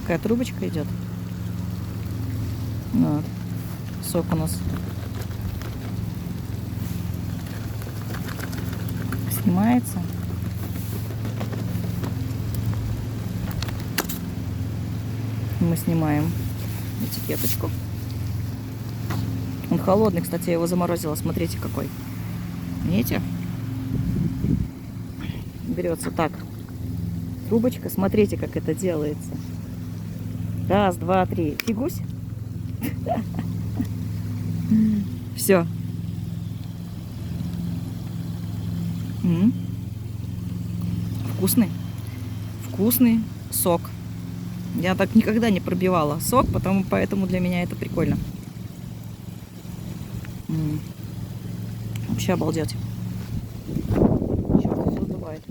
такая трубочка идет. Вот. Сок у нас снимается. Мы снимаем этикеточку. Он холодный, кстати, я его заморозила. Смотрите, какой. Видите? Берется так. Трубочка. Смотрите, как это делается. Раз, два, три. Фигусь. Все. Вкусный. Вкусный сок. Я так никогда не пробивала сок, поэтому для меня это прикольно. Вообще обалдеть. Черт, все сдувает.